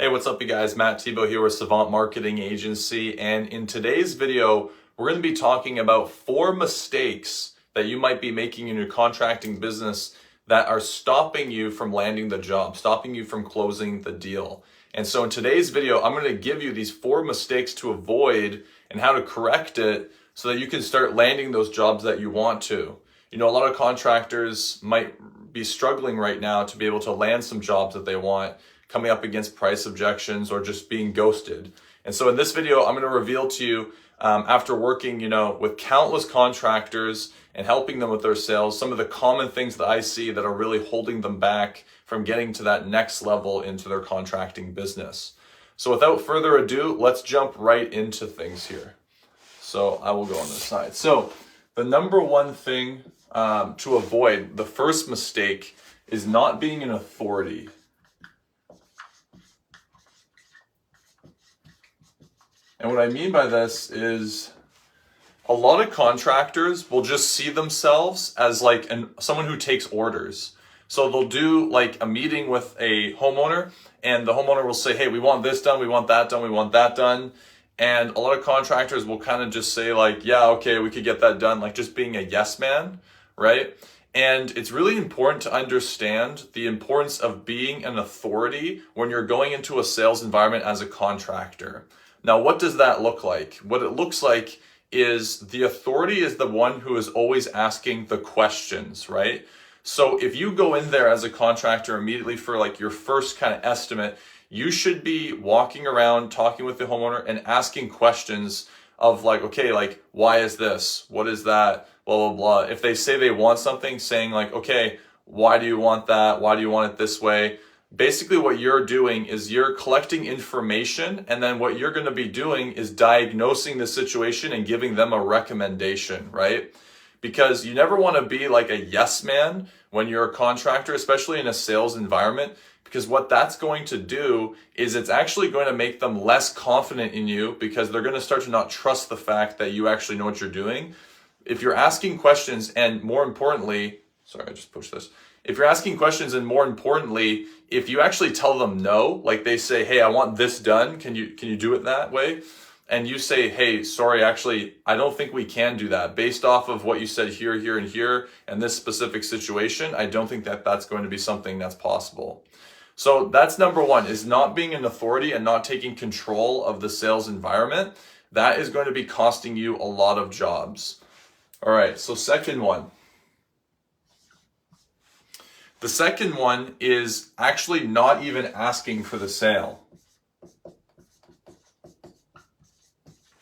Hey, what's up you guys? Matt Thibeau here with Savant Marketing Agency, and in today's video, we're going to be talking about 4 mistakes that you might be making in your contracting business that are stopping you from landing the job, stopping you from closing the deal. And so in today's video, I'm going to give you these 4 mistakes to avoid and how to correct it so that you can start landing those jobs that you want to. You know, a lot of contractors might be struggling right now to be able to land some jobs that they want, coming up against price objections or just being ghosted. And so in this video, I'm going to reveal to you, after working, with countless contractors and helping them with their sales, some of the common things that I see that are really holding them back from getting to that next level into their contracting business. So without further ado, let's jump right into things here. So I will go on this side. So the number one thing to avoid, the first mistake, is not being an authority. And what I mean by this is a lot of contractors will just see themselves as like someone who takes orders. So they'll do like a meeting with a homeowner, and the homeowner will say, hey, we want this done, we want that done, we want that done. And a lot of contractors will kind of just say like, yeah, okay, we could get that done, like just being a yes man, right? And it's really important to understand the importance of being an authority when you're going into a sales environment as a contractor. Now, what does that look like? What it looks like is the authority is the one who is always asking the questions, right? So if you go in there as a contractor immediately for like your first kind of estimate, you should be walking around talking with the homeowner and asking questions of like, okay, like, why is this? What is that? Blah, blah, blah. If they say they want something, saying like, okay, why do you want that? Why do you want it this way? Basically what you're doing is you're collecting information, and then what you're going to be doing is diagnosing the situation and giving them a recommendation, right? Because you never want to be like a yes man when you're a contractor, especially in a sales environment, because what that's going to do is it's actually going to make them less confident in you, because they're going to start to not trust the fact that you actually know what you're doing. If you're asking questions, and more importantly, sorry, I just pushed this. If you're asking questions, and more importantly, if you actually tell them no, like they say, hey, I want this done, can you do it that way? And you say, hey, sorry, actually, I don't think we can do that. Based off of what you said here, here, and here, and this specific situation, I don't think that that's going to be something that's possible. So that's number one, is not being an authority and not taking control of the sales environment. That is going to be costing you a lot of jobs. All right, so second one. The second one is actually not even asking for the sale.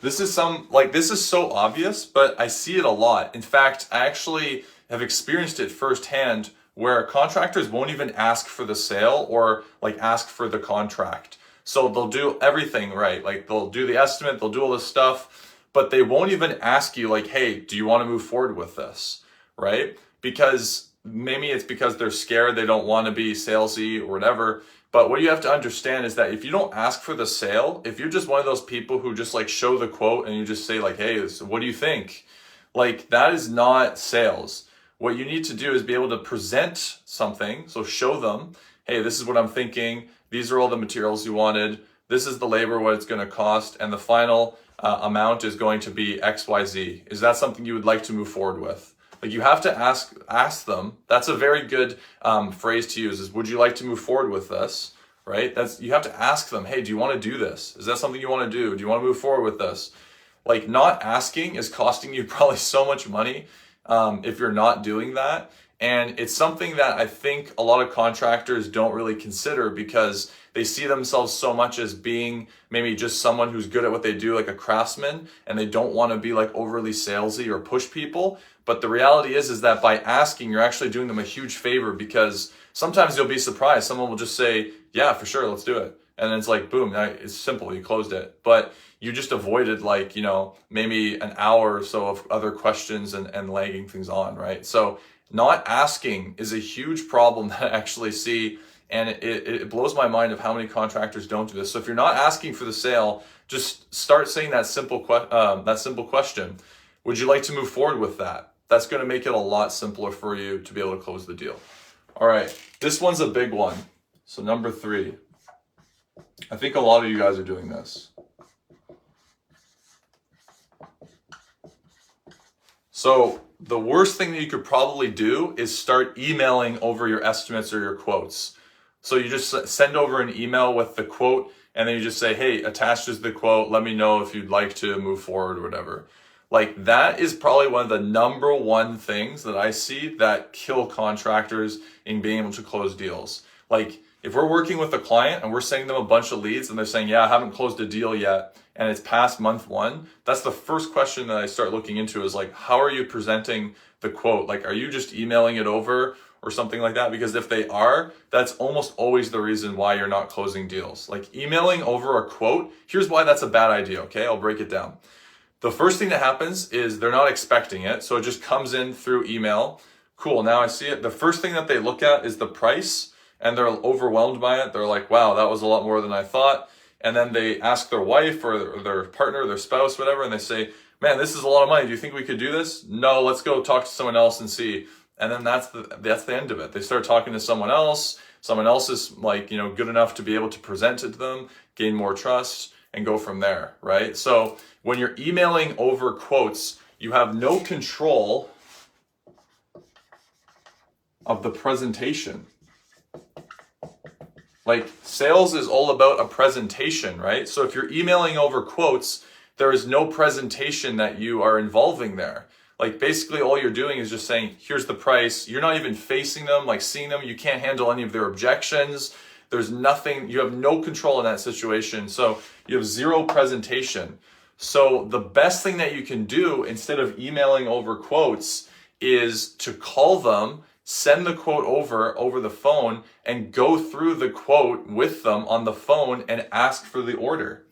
This is so obvious, but I see it a lot. In fact, I actually have experienced it firsthand where contractors won't even ask for the sale or like ask for the contract. So they'll do everything right. Like they'll do the estimate, they'll do all this stuff, but they won't even ask you like, hey, do you want to move forward with this, right? Because maybe it's because they're scared, they don't want to be salesy or whatever. But what you have to understand is that if you don't ask for the sale, if you're just one of those people who just like show the quote and you just say like, hey, what do you think? Like that is not sales. What you need to do is be able to present something. So show them, hey, this is what I'm thinking. These are all the materials you wanted. This is the labor, what it's going to cost. And the final amount is going to be XYZ. Is that something you would like to move forward with? Like you have to ask them. That's a very good phrase to use, is would you like to move forward with this, right? You have to ask them, hey, do you want to do this? Is that something you want to do? Do you want to move forward with this? Like not asking is costing you probably so much money if you're not doing that. And it's something that I think a lot of contractors don't really consider, because they see themselves so much as being maybe just someone who's good at what they do, like a craftsman, and they don't want to be like overly salesy or push people. But the reality is that by asking, you're actually doing them a huge favor, because sometimes you'll be surprised. Someone will just say, yeah, for sure, let's do it. And then it's like, boom, it's simple, you closed it. But you just avoided like, maybe an hour or so of other questions and lagging things on, right? So not asking is a huge problem that I actually see. And it blows my mind of how many contractors don't do this. So if you're not asking for the sale, just start saying that simple question. Would you like to move forward with that? That's going to make it a lot simpler for you to be able to close the deal. All right, this one's a big one. So number 3, I think a lot of you guys are doing this. So the worst thing that you could probably do is start emailing over your estimates or your quotes. So you just send over an email with the quote, and then you just say, hey, attached is the quote. Let me know if you'd like to move forward or whatever. Like, that is probably one of the number one things that I see that kill contractors in being able to close deals. Like, if we're working with a client and we're sending them a bunch of leads and they're saying, yeah, I haven't closed a deal yet, and it's past month one, that's the first question that I start looking into is like, how are you presenting the quote? Like, are you just emailing it over or something like that? Because if they are, that's almost always the reason why you're not closing deals. Like, emailing over a quote, here's why that's a bad idea, okay? I'll break it down. The first thing that happens is they're not expecting it, so it just comes in through email. Cool, now I see it. The first thing that they look at is the price, and they're overwhelmed by it. They're like, wow, that was a lot more than I thought. And then they ask their wife or their partner, their spouse, whatever, and they say, man, this is a lot of money. Do you think we could do this? No, let's go talk to someone else and see. And then that's the end of it. They start talking to someone else. Someone else is like, good enough to be able to present it to them, gain more trust, and go from there, right? So when you're emailing over quotes, you have no control of the presentation. Like, sales is all about a presentation, right? So if you're emailing over quotes, there is no presentation that you are involving there. Like, basically all you're doing is just saying, here's the price. You're not even facing them, like seeing them. You can't handle any of their objections. There's nothing, you have no control in that situation. So you have zero presentation. So the best thing that you can do instead of emailing over quotes is to call them, send the quote over the phone, and go through the quote with them on the phone and ask for the order.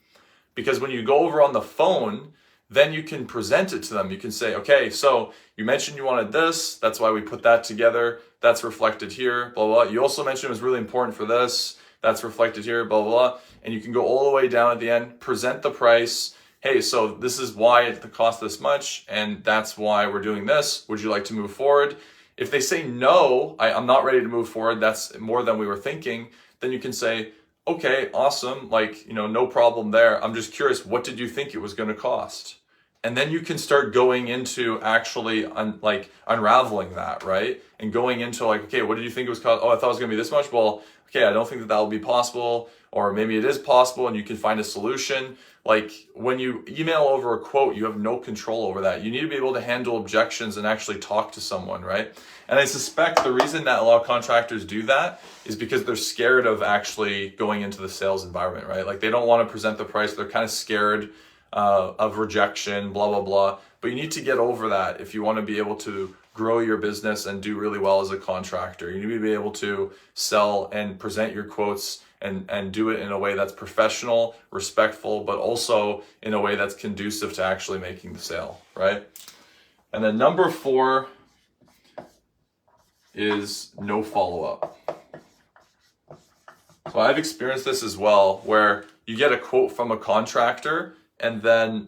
Because when you go over on the phone, then you can present it to them. You can say, okay, so you mentioned you wanted this. That's why we put that together. That's reflected here, blah, blah, blah. You also mentioned it was really important for this. That's reflected here, blah, blah, blah. And you can go all the way down at the end, present the price. Hey, so this is why it costs this much, and that's why we're doing this. Would you like to move forward? If they say, no, I'm not ready to move forward, that's more than we were thinking, then you can say, okay, awesome, like, no problem there. I'm just curious, what did you think it was going to cost? And then you can start going into actually unraveling that, right? And going into like, okay, what did you think it was cost? Oh, I thought it was going to be this much. Well, okay, I don't think that will be possible, or maybe it is possible and you can find a solution. Like, when you email over a quote, you have no control over that. You need to be able to handle objections and actually talk to someone, right? And I suspect the reason that a lot of contractors do that is because they're scared of actually going into the sales environment, right? Like, they don't want to present the price. They're kind of scared of rejection, blah, blah, blah. But you need to get over that if you want to be able to grow your business and do really well as a contractor. You need to be able to sell and present your quotes and do it in a way that's professional, respectful, but also in a way that's conducive to actually making the sale, right? And then number 4 is no follow-up. So I've experienced this as well, where you get a quote from a contractor and then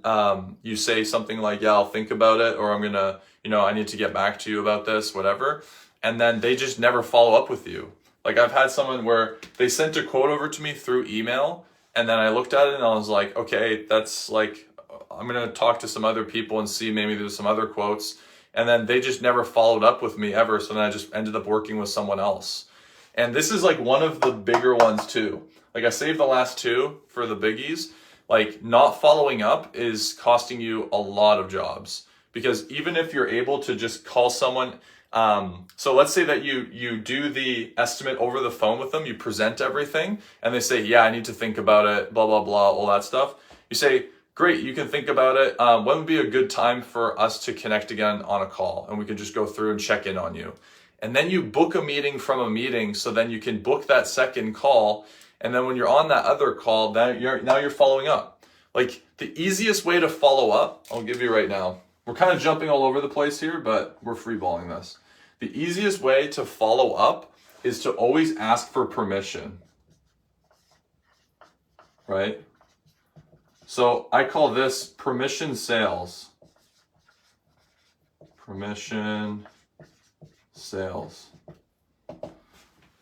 you say something like, yeah, I'll think about it, or I'm gonna, I need to get back to you about this, whatever. And then they just never follow up with you. Like, I've had someone where they sent a quote over to me through email, and then I looked at it and I was like, okay, that's like, I'm gonna talk to some other people and see maybe there's some other quotes. And then they just never followed up with me ever. So then I just ended up working with someone else. And this is like one of the bigger ones too. Like, I saved the last 2 for the biggies. Like, not following up is costing you a lot of jobs, because even if you're able to just call someone, so let's say that you do the estimate over the phone with them, you present everything, and they say, yeah, I need to think about it, blah, blah, blah, all that stuff. You say, great, you can think about it. When would be a good time for us to connect again on a call? And we can just go through and check in on you. And then you book a meeting from a meeting, so then you can book that second call. And then when you're on that other call, now you're following up. Like, the easiest way to follow up, I'll give you right now. We're kind of jumping all over the place here, but we're freeballing this. The easiest way to follow up is to always ask for permission, right? So I call this permission sales. Permission sales.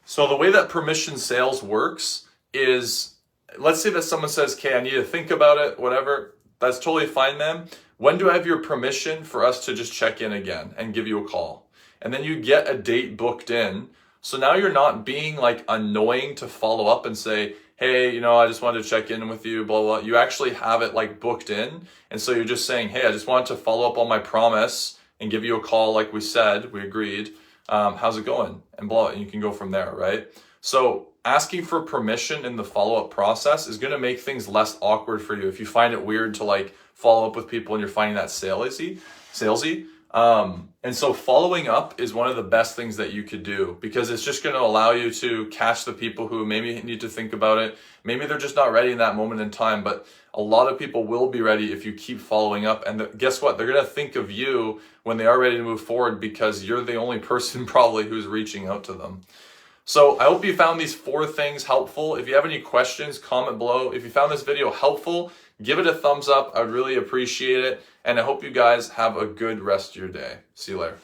So the way that permission sales works is let's say that someone says, okay, I need to think about it, whatever. That's totally fine, man. When do I have your permission for us to just check in again and give you a call? And then you get a date booked in. So now you're not being like annoying to follow up and say, hey, you know, I just wanted to check in with you, blah, blah, blah. You actually have it like booked in. And so you're just saying, hey, I just wanted to follow up on my promise and give you a call like we said, we agreed. How's it going? And blah, and you can go from there, right? So asking for permission in the follow-up process is going to make things less awkward for you if you find it weird to like follow up with people and you're finding that salesy. And so following up is one of the best things that you could do, because it's just going to allow you to catch the people who maybe need to think about it. Maybe they're just not ready in that moment in time, but a lot of people will be ready if you keep following up. And guess what? They're going to think of you when they are ready to move forward, because you're the only person probably who's reaching out to them. So I hope you found these 4 things helpful. If you have any questions, comment below. If you found this video helpful, give it a thumbs up. I would really appreciate it. And I hope you guys have a good rest of your day. See you later.